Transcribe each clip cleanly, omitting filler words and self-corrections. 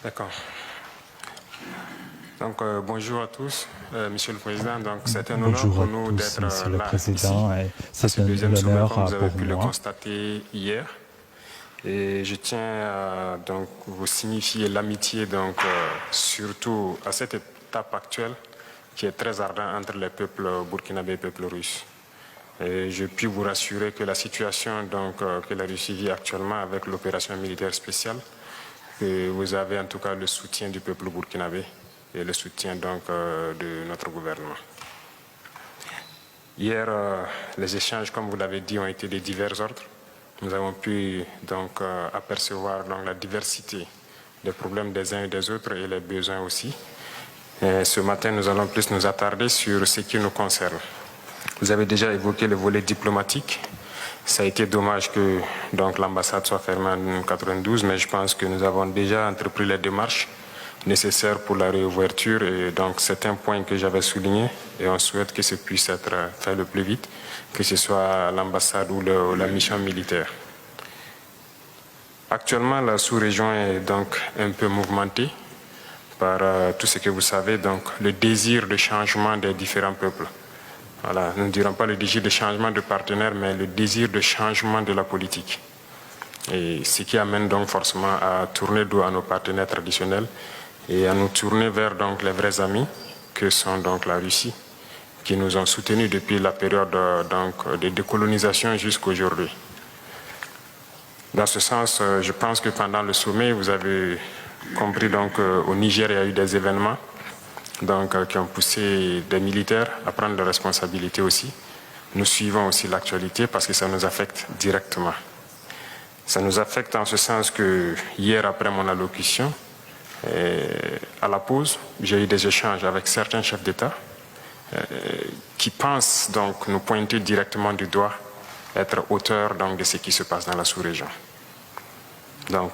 D'accord. Donc, bonjour à tous, Monsieur le Président. Donc, c'est un honneur Bonjour pour à nous tous, d'être Monsieur le là ici Président. à C'est ce un deuxième sommet, comme honneur vous avez pour pu le moi. constater hier. Et je tiens à donc vous signifier l'amitié, donc surtout à cette étape actuelle qui est très ardente entre les peuples burkinabés et les peuples russes. Et je puis vous rassurer que la situation donc, que la Russie vit actuellement avec l'opération militaire spéciale, que vous avez en tout cas le soutien du peuple burkinabé et le soutien donc de notre gouvernement. Hier, les échanges, comme vous l'avez dit, ont été de divers ordres. Nous avons pu donc apercevoir donc, la diversité des problèmes des uns et des autres et les besoins aussi. Et ce matin, nous allons plus nous attarder sur ce qui nous concerne. Vous avez déjà évoqué le volet diplomatique. Ça a été dommage que l'ambassade soit fermée en 1992, mais je pense que nous avons déjà entrepris les démarches nécessaires pour la réouverture. Et donc, c'est un point que j'avais souligné et on souhaite que ce puisse être fait le plus vite, que ce soit l'ambassade ou la mission militaire. Actuellement, la sous-région est donc un peu mouvementée par tout ce que vous savez, donc le désir de changement des différents peuples. Voilà, nous ne dirons pas le désir de changement de partenaire, mais le désir de changement de la politique. Et ce qui amène donc forcément à tourner dos à nos partenaires traditionnels et à nous tourner vers donc les vrais amis que sont donc la Russie, qui nous ont soutenus depuis la période de décolonisation jusqu'à aujourd'hui. Dans ce sens, je pense que pendant le sommet, vous avez compris donc au Niger, il y a eu des événements qui ont poussé des militaires à prendre leurs responsabilités aussi. Nous suivons aussi l'actualité parce que ça nous affecte directement. Ça nous affecte en ce sens que hier, après mon allocution, à la pause, j'ai eu des échanges avec certains chefs d'État qui pensent donc nous pointer directement du doigt, être auteurs donc de ce qui se passe dans la sous-région. Donc,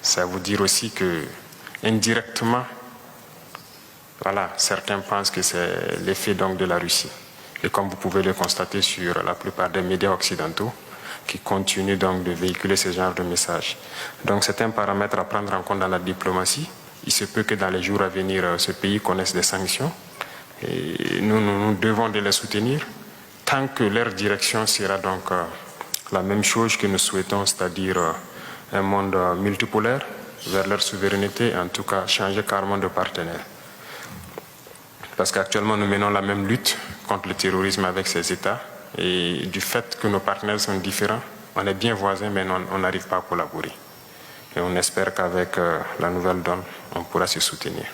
ça veut dire aussi que indirectement, voilà, certains pensent que c'est l'effet donc de la Russie. Et comme vous pouvez le constater sur la plupart des médias occidentaux, qui continuent donc de véhiculer ce genre de messages. Donc c'est un paramètre à prendre en compte dans la diplomatie. Il se peut que dans les jours à venir, ce pays connaisse des sanctions. Et nous devons de les soutenir tant que leur direction sera donc la même chose que nous souhaitons, c'est-à-dire un monde multipolaire vers leur souveraineté, en tout cas changer carrément de partenaire. Parce qu'actuellement, nous menons la même lutte contre le terrorisme avec ces États. Et du fait que nos partenaires sont différents, on est bien voisins, mais on n'arrive pas à collaborer. Et on espère qu'avec la nouvelle donne, on pourra se soutenir.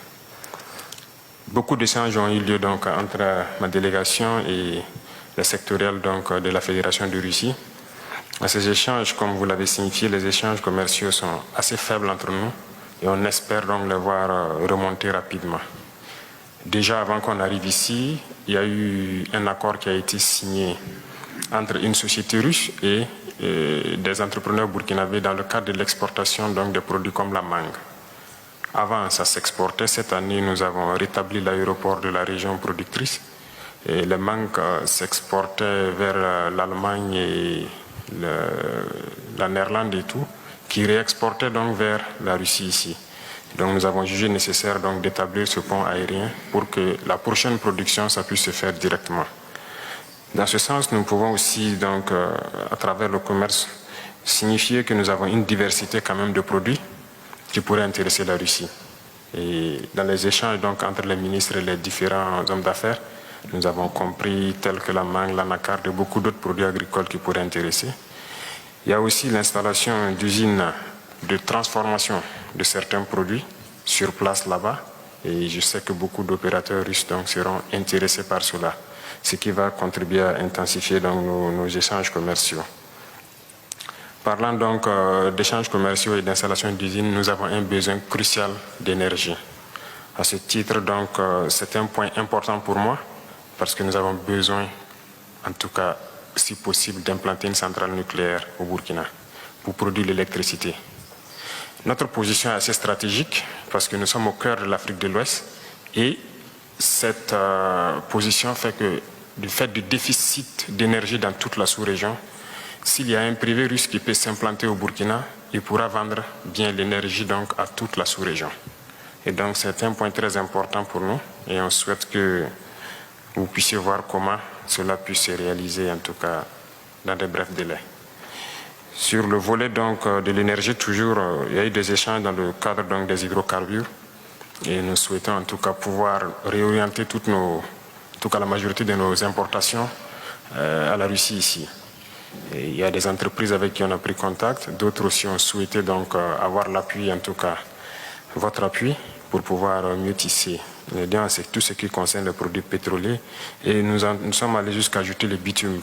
Beaucoup d'échanges ont eu lieu donc, entre ma délégation et les sectoriels donc, de la Fédération de Russie. À ces échanges, comme vous l'avez signifié, les échanges commerciaux sont assez faibles entre nous et on espère donc les voir remonter rapidement. Déjà, avant qu'on arrive ici, il y a eu un accord qui a été signé entre une société russe et des entrepreneurs burkinabés dans le cadre de l'exportation des produits comme la mangue. Avant, ça s'exportait. Cette année, nous avons rétabli l'aéroport de la région productrice. Et les mangues s'exportaient vers l'Allemagne et la Néerlande et tout, qui réexportaient donc vers la Russie ici. Donc nous avons jugé nécessaire d'établir ce pont aérien pour que la prochaine production, ça puisse se faire directement. Dans ce sens, nous pouvons aussi, donc, à travers le commerce, signifier que nous avons une diversité quand même de produits qui pourraient intéresser la Russie. Et dans les échanges donc, entre les ministres et les différents hommes d'affaires, nous avons compris, tels que la mangue, l'anacarde et beaucoup d'autres produits agricoles qui pourraient intéresser. Il y a aussi l'installation d'usines de transformation de certains produits sur place là-bas. Et je sais que beaucoup d'opérateurs russes donc, seront intéressés par cela, ce qui va contribuer à intensifier donc, nos échanges commerciaux. Parlant donc d'échanges commerciaux et d'installation d'usines, nous avons un besoin crucial d'énergie. À ce titre, donc, c'est un point important pour moi parce que nous avons besoin, en tout cas, si possible, d'implanter une centrale nucléaire au Burkina pour produire l'électricité. Notre position est assez stratégique parce que nous sommes au cœur de l'Afrique de l'Ouest et cette position fait que du fait du déficit d'énergie dans toute la sous-région, s'il y a un privé russe qui peut s'implanter au Burkina, il pourra vendre bien l'énergie donc à toute la sous-région. Et donc c'est un point très important pour nous et on souhaite que vous puissiez voir comment cela puisse se réaliser, en tout cas dans de brefs délais. Sur le volet donc de l'énergie, toujours, il y a eu des échanges dans le cadre donc des hydrocarbures et nous souhaitons en tout cas pouvoir réorienter la majorité de nos importations à la Russie ici. Et il y a des entreprises avec qui on a pris contact, d'autres aussi ont souhaité donc avoir l'appui, en tout cas votre appui, pour pouvoir mieux tisser les liens, c'est tout ce qui concerne les produits pétroliers. Et nous sommes allés jusqu'à ajouter le bitume.